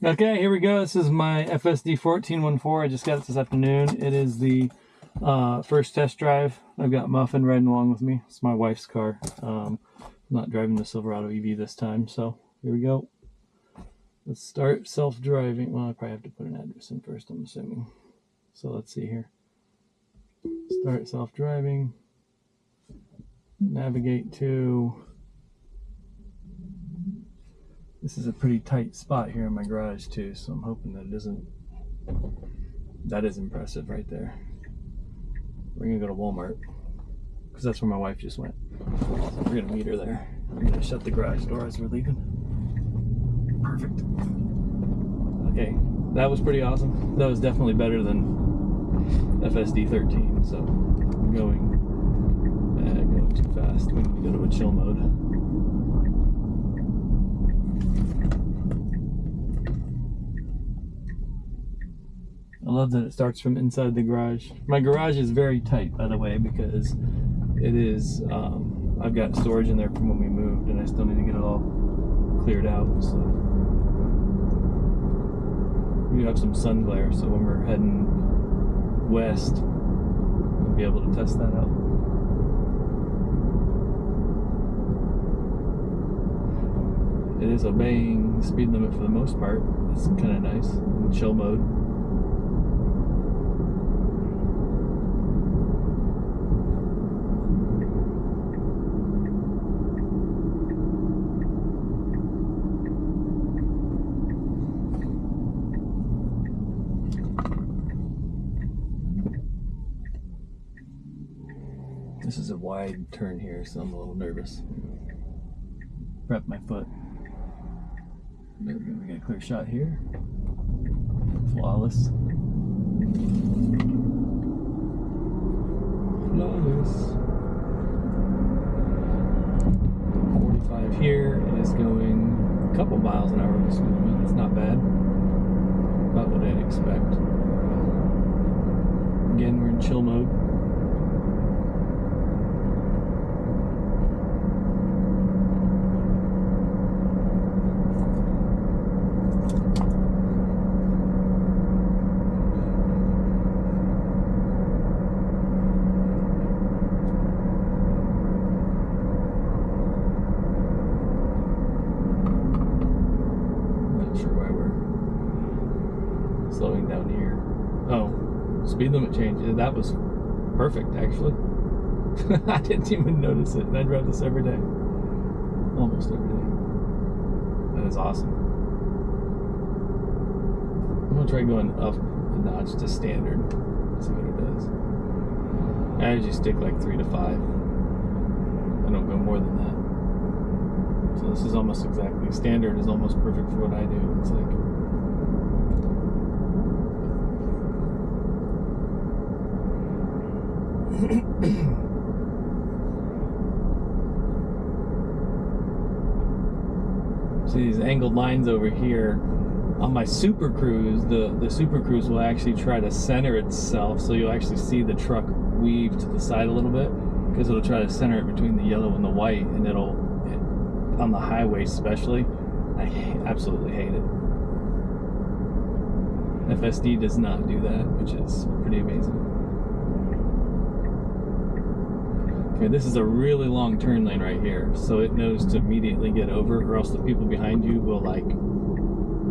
Okay, here we go. This is my FSD 14.1.4. I just got it this afternoon. It is the first test drive. I've got Muffin riding along with me. It's my wife's car. I'm not driving the Silverado EV this time, so here we go. Let's start self-driving. Well, I probably have to put an address in first, I'm assuming. So let's see here. Start self-driving. Navigate to... This is a pretty tight spot here in my garage too, so I'm hoping that it isn't. That is impressive right there. We're gonna go to Walmart because that's where my wife just went. So we're gonna meet her there. I'm gonna shut the garage door as we're leaving. Perfect. Okay, that was pretty awesome. That was definitely better than FSD 13. So I'm going too fast. We need to go to a chill mode. I love that it starts from inside the garage. My garage is very tight, by the way, because it is, I've got storage in there from when we moved, and I still need to get it all cleared out, so. We have some sun glare, so when we're heading west, we'll be able to test that out. It is obeying the speed limit for the most part. It's kind of nice, in chill mode. This is a wide turn here, so I'm a little nervous. Prep my foot. There we go, we got a clear shot here. Flawless. Flawless. 45 here. It is going a couple miles an hour this movement. It's not bad. About what I'd expect. Again, we're in chill mode. Slowing down here. Oh, speed limit change. That was perfect, actually. I didn't even notice it, and I drive this every day. Almost every day. That is awesome. I'm gonna try going up a notch to standard. See what it does. I usually stick like 3 to 5. I don't go more than that. So this is almost exactly. Standard is almost perfect for what I do. It's like. See these angled lines over here. On my Super Cruise, the Super Cruise will actually try to center itself, so you'll actually see the truck weave to the side a little bit, because it'll try to center it between the yellow and the white, and on the highway especially, I absolutely hate it. FSD does not do that, which is pretty amazing. Okay, this is a really long turn lane right here, so it knows to immediately get over, or else the people behind you will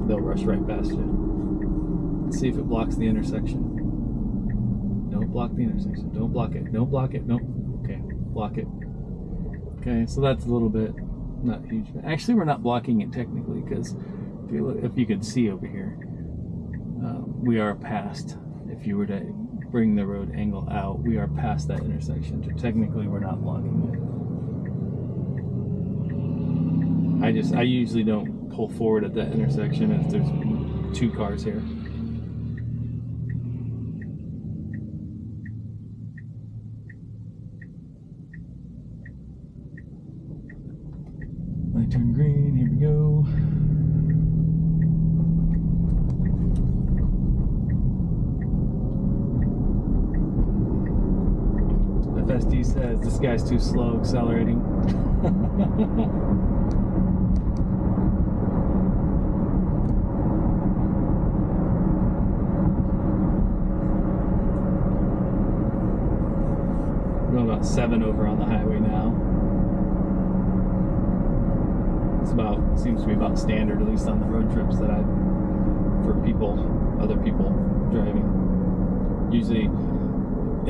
they'll rush right past you. Let's see if it blocks the intersection. Don't block the intersection. Don't block it. Don't block it. Nope. Okay, block it. Okay, so that's a little bit not huge. Actually, we're not blocking it technically, because if you could see over here, we are past. If you were to bring the road angle out, we are past that intersection. So technically, we're not blocking it. I usually don't pull forward at that intersection if there's 2 cars here. Light turn green, here we go. FSD says this guy's too slow accelerating. about 7 over on the highway now. It's seems to be about standard, at least on the road trips that for other people driving. Usually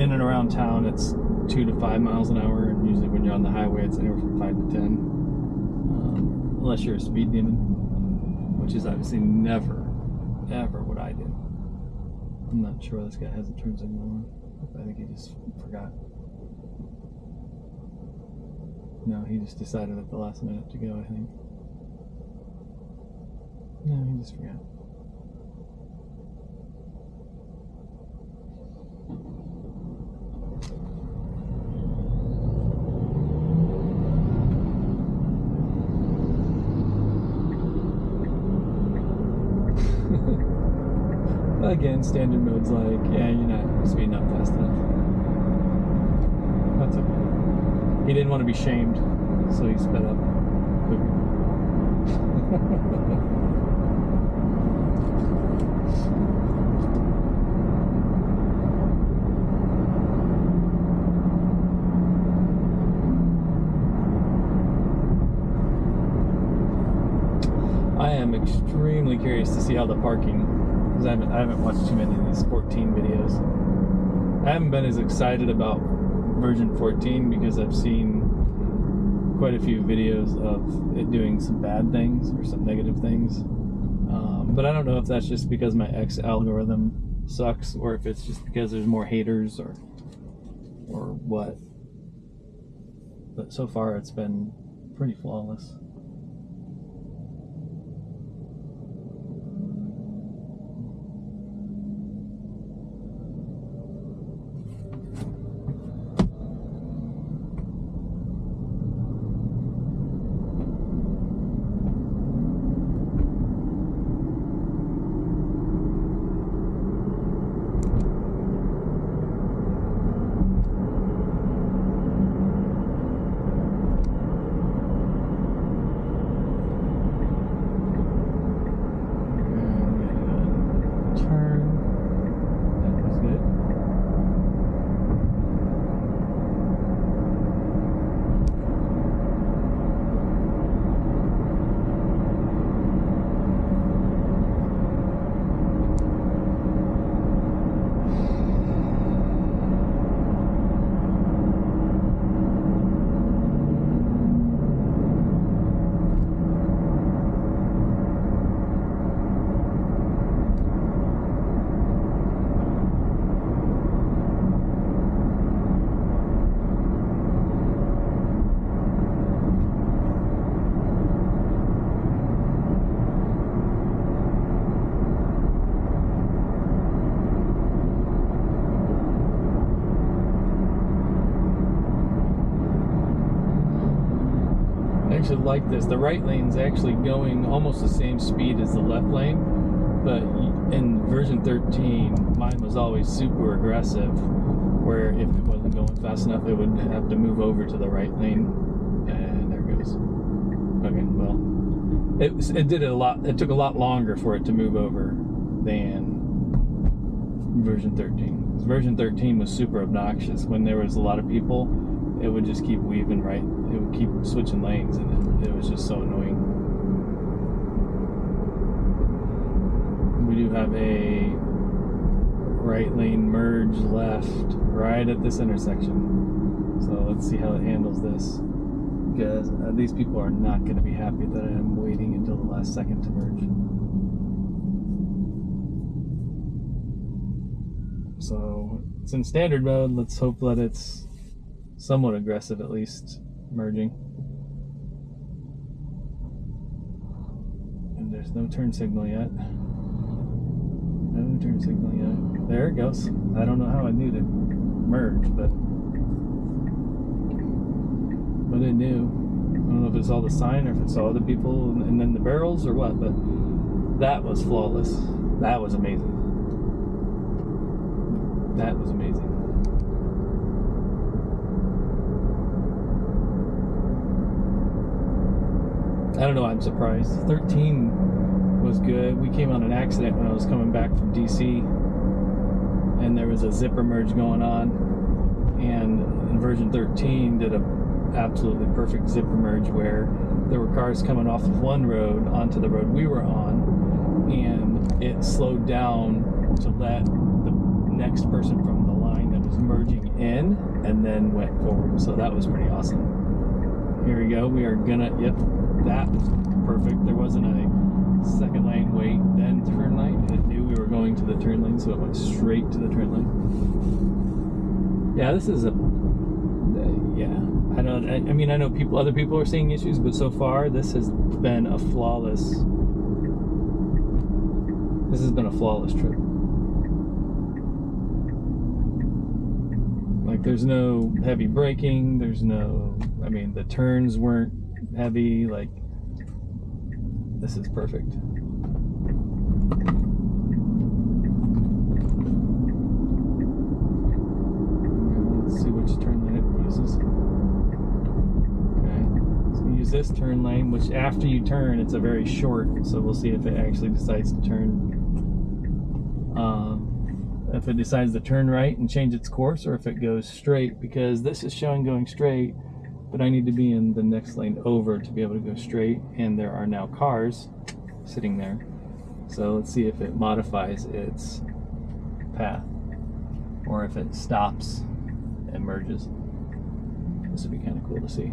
in and around town, it's 2 to 5 miles an hour, and usually when you're on the highway, it's anywhere from 5 to 10. Unless you're a speed demon, which is obviously never, ever what I do. I'm not sure this guy has a turn signal on. I think he just forgot. No, he just decided at the last minute to go, I think. No, he just forgot. Again, standard mode's like, yeah, you're not speeding up fast enough. That's okay. He didn't want to be shamed, so he sped up quicker. I am extremely curious to see how the parking, because I haven't watched too many of these 14 videos. I haven't been as excited about version 14 because I've seen quite a few videos of it doing some bad things or some negative things. But I don't know if that's just because my X algorithm sucks, or if it's just because there's more haters, or what. But so far it's been pretty flawless. Actually like this. The right lane's actually going almost the same speed as the left lane, but in version 13 mine was always super aggressive, where if it wasn't going fast enough it would have to move over to the right lane, and there it goes. Okay, well, it did a lot. It took a lot longer for it to move over than version 13. Version 13 was super obnoxious. When there was a lot of people, it would just keep weaving right. It would keep switching lanes, and it was just so annoying. We do have a right lane merge left right at this intersection. So let's see how it handles this, because these people are not going to be happy that I'm waiting until the last second to merge. So it's in standard mode. Let's hope that it's somewhat aggressive, at least merging. And there's no turn signal yet. No turn signal yet. There it goes. I don't know how I knew to merge, but it knew. I don't know if it's all the sign or if it's all other people and then the barrels or what, but that was flawless. That was amazing. That was amazing. I don't know, I'm surprised. 13 was good. We came on an accident when I was coming back from DC, and there was a zipper merge going on, and in version 13 did a absolutely perfect zipper merge where there were cars coming off of one road onto the road we were on, and it slowed down to let the next person from the line that was merging in and then went forward. So that was pretty awesome. Here we go. We are gonna, yep, that was perfect. There wasn't a second lane wait then turn lane. It knew we were going to the turn lane, so it went straight to the turn lane. Yeah, this is a, yeah, I mean, I know other people are seeing issues, but so far this has been a flawless trip. Like, there's no heavy braking, there's no, I mean, the turns weren't heavy, like, this is perfect. Let's see which turn lane it uses. Okay, so we use this turn lane, which after you turn, it's a very short, so we'll see if it actually decides to turn. If it decides to turn right and change its course, or if it goes straight, because this is showing going straight, but I need to be in the next lane over to be able to go straight, and there are now cars sitting there. So let's see if it modifies its path, or if it stops and merges. This would be kind of cool to see.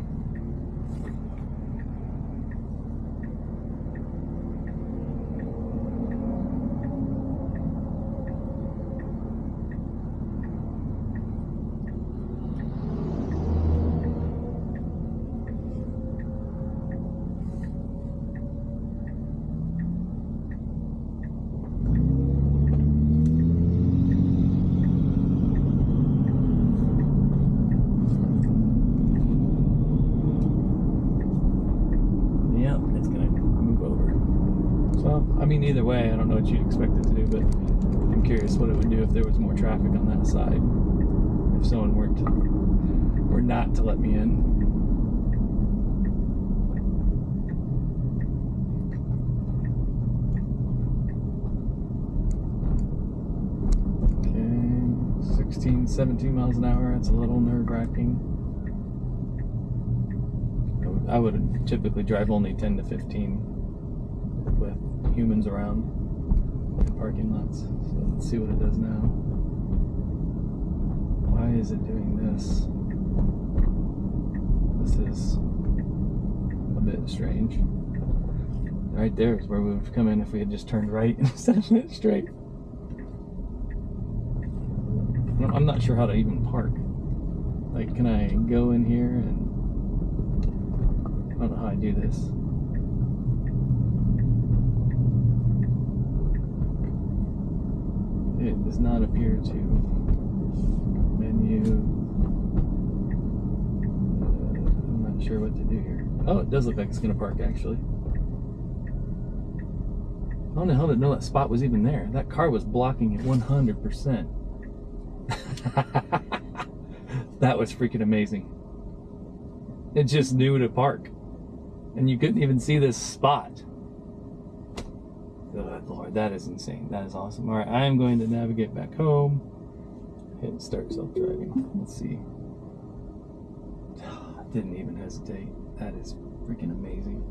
I mean, either way, I don't know what you'd expect it to do, but I'm curious what it would do if there was more traffic on that side. If someone were not to let me in. Okay, 16, 17 miles an hour. That's a little nerve-wracking. I would typically drive only 10 to 15 with humans around in parking lots. So let's see what it does now. Why is it doing this? This is a bit strange. Right there is where we would have come in if we had just turned right instead of went straight. I'm not sure how to even park. Like, can I go in here and I don't know how I do this. It does not appear to. Menu. I'm not sure what to do here. Oh, it does look like it's going to park, actually. How in the hell did it know that spot was even there? That car was blocking it 100%. That was freaking amazing. It just knew to park. And you couldn't even see this spot. Good Lord, that is insane. That is awesome. All right, I am going to navigate back home. Hit start self-driving. Let's see. Didn't even hesitate. That is freaking amazing.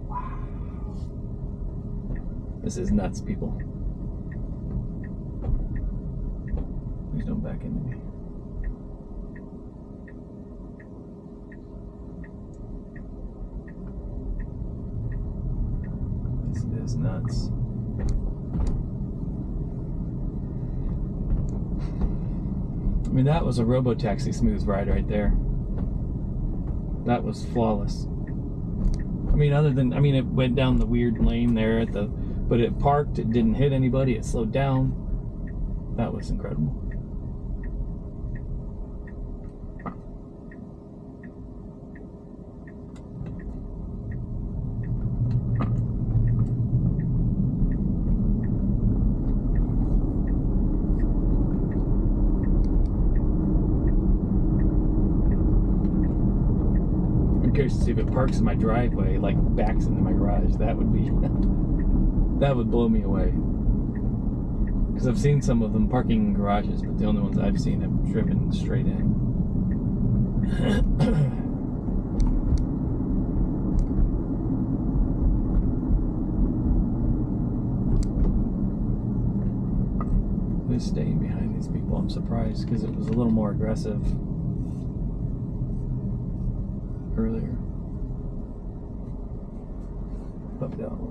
Wow. This is nuts, people. Please don't back into me. This is nuts. I mean, that was a robo-taxi smooth ride right there. That was flawless. I mean, other than, I mean, it went down the weird lane there at the, but it parked, it didn't hit anybody, it slowed down. That was incredible. Curious to see if it parks in my driveway, like backs into my garage. That would be that would blow me away. Because I've seen some of them parking in garages, but the only ones I've seen have driven straight in. Who's staying behind these people? I'm surprised because it was a little more aggressive earlier. Up down.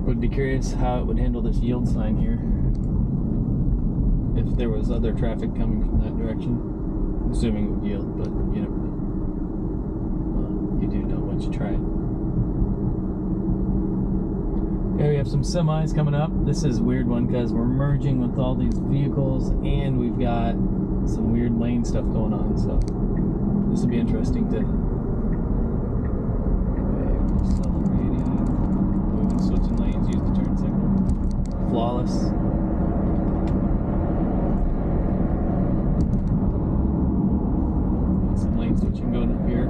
Would be curious how it would handle this yield sign here if there was other traffic coming from that direction. Assuming it would yield, but you never know. You do know once you try it. Okay, we have some semis coming up. This is a weird one because we're merging with all these vehicles and we've got some weird lane stuff going on, so this will be interesting to... Switching lanes, use the turn signal. Flawless. Some lane switching going up here.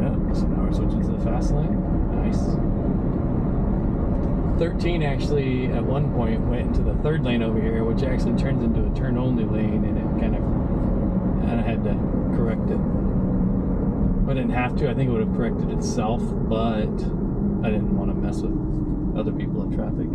Yeah, so now we're switching to the fast lane. Nice. 13 actually at one point went into the third lane over here, which actually turns into a turn only lane, and it kind of had to correct it. I didn't have to. I think it would have corrected itself, but I didn't want to mess with other people in traffic.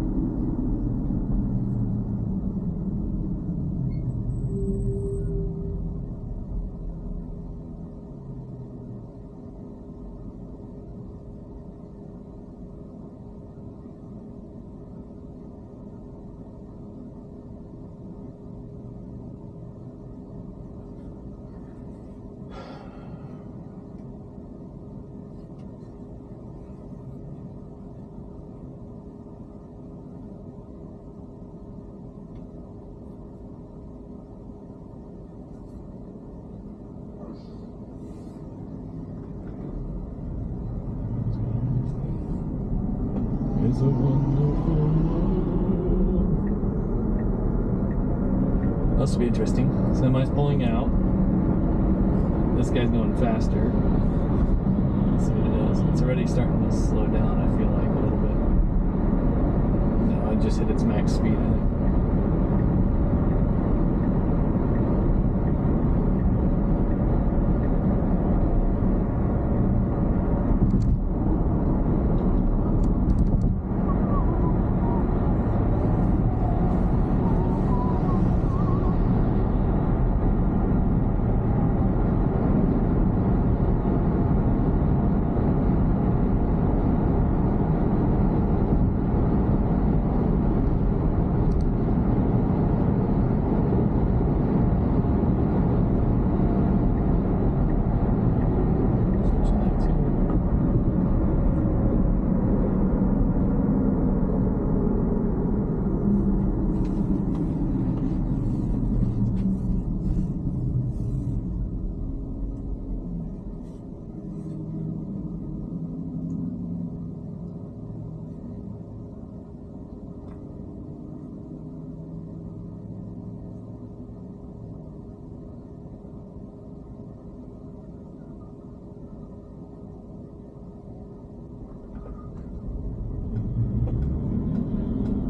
It's a wonderful world. This will be interesting. Semi's pulling out. This guy's going faster. Let's see what it is. It's already starting to slow down, I feel like, a little bit. No, it just hit its max speed, I think.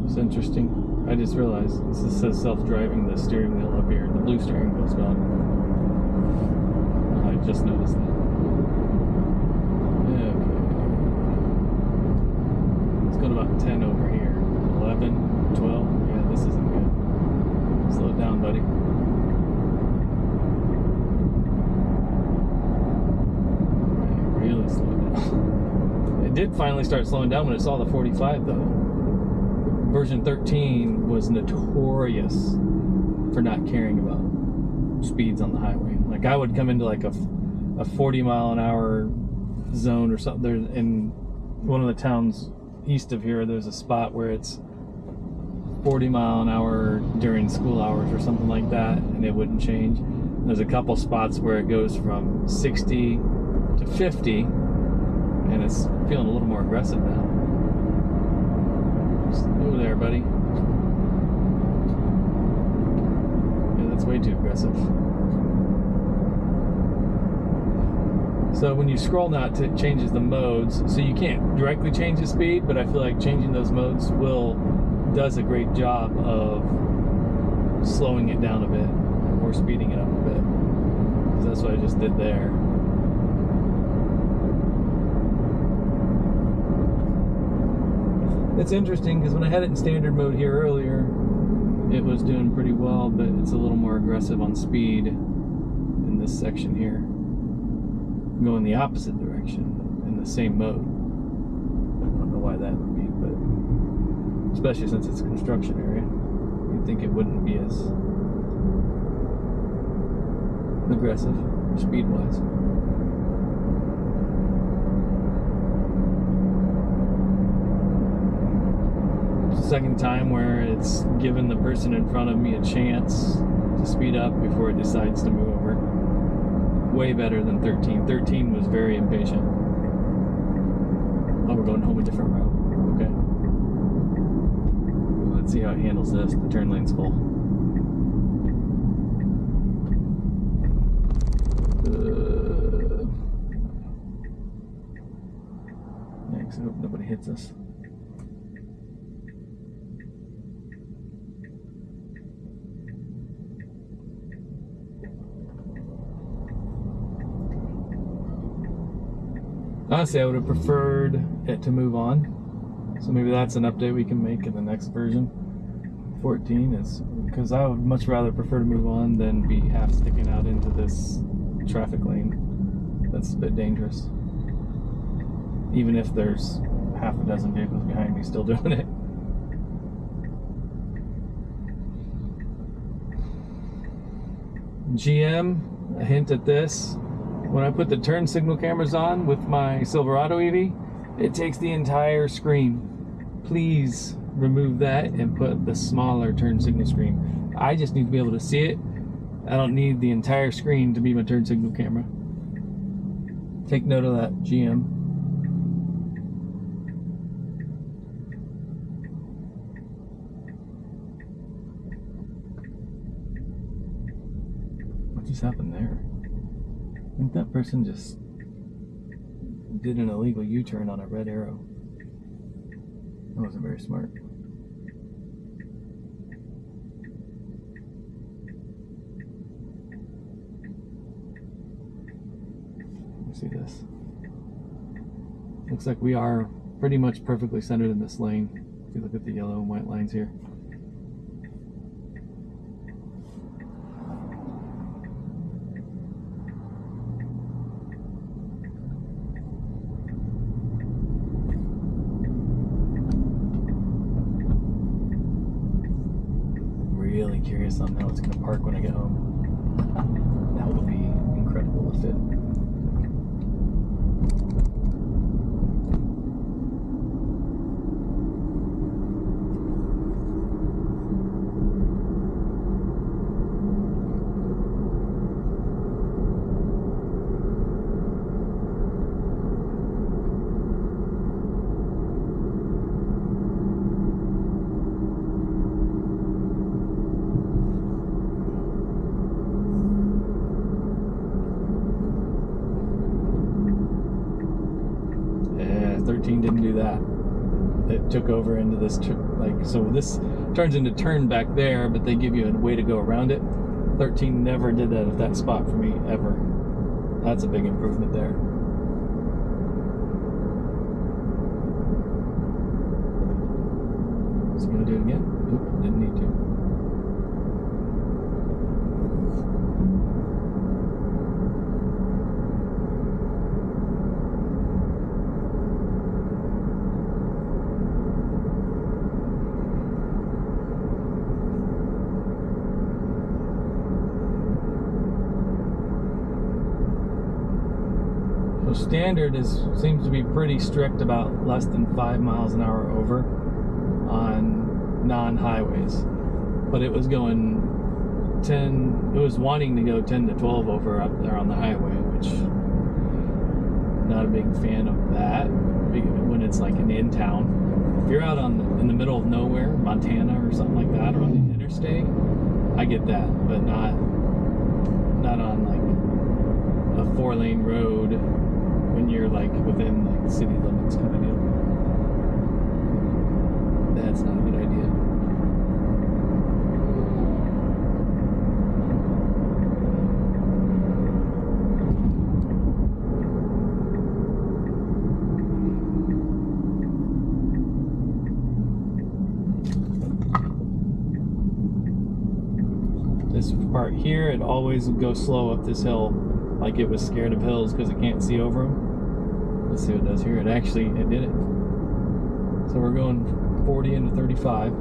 It's interesting. I just realized this says self-driving, the steering wheel up here. The blue steering wheel's gone. I just noticed that. Yeah, okay. Let's go to about 10 over here. 11, 12. Yeah, this isn't good. Slow it down, buddy. Really slow it down. It did finally start slowing down when it saw the 45, though. Version 13 was notorious for not caring about speeds on the highway. Like, I would come into like a 40 mile an hour zone or something. There's in one of the towns east of here, there's a spot where it's 40 mile an hour during school hours or something like that, and it wouldn't change. And there's a couple spots where it goes from 60 to 50, and it's feeling a little more aggressive now. Just move there, buddy. Yeah, that's way too aggressive. So when you scroll now, it changes the modes, so you can't directly change the speed, but I feel like changing those modes does a great job of slowing it down a bit or speeding it up a bit. So that's what I just did there. It's interesting because when I had it in standard mode here earlier, it was doing pretty well, but it's a little more aggressive on speed in this section here. Going the opposite direction in the same mode. I don't know why that would be, but especially since it's a construction area, you'd think it wouldn't be as aggressive speed-wise. It's the second time where it's given the person in front of me a chance to speed up before it decides to move over. Way better than 13. 13 was very impatient. Oh, we're going home a different route. Okay. Let's see how it handles this. The turn lane's full. Thanks. I hope nobody hits us. Honestly, I would have preferred it to move on. So maybe that's an update we can make in the next version. 14 is because I would much rather prefer to move on than be half sticking out into this traffic lane. That's a bit dangerous. Even if there's half a dozen vehicles behind me still doing it. GM, a hint at this. When I put the turn signal cameras on with my Silverado EV, it takes the entire screen. Please remove that and put the smaller turn signal screen. I just need to be able to see it. I don't need the entire screen to be my turn signal camera. Take note of that, GM. What just happened there? I think that person just did an illegal U-turn on a red arrow. That wasn't very smart. Let me see this. Looks like we are pretty much perfectly centered in this lane. If you look at the yellow and white lines here. Really curious on how it's going to park when I get home. That will be incredible if it. Didn't do that. It took over into this, so this turns into turn back there, but they give you a way to go around it. 13 never did that at that spot for me, ever. That's a big improvement there. Is he gonna do it again? Oop, didn't need to. standard seems to be pretty strict about less than 5 miles an hour over on non-highways, but it was going 10. It was wanting to go 10 to 12 over up there on the highway, which not a big fan of that when it's like an in town. If you're out in the middle of nowhere, Montana or something like that, or on the interstate, I get that, but not on like a 4-lane road when you're like within like city limits kind of deal. That's not a good idea. This part here, it always would go slow up this hill, like it was scared of hills because it can't see over them. Let's see what it does here. It did it. So we're going 40 into 35.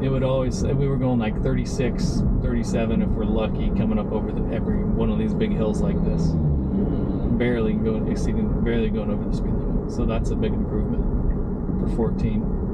It would always, we were going like 36, 37 if we're lucky, coming up over every one of these big hills like this. Barely going over the speed limit. So that's a big improvement for 14.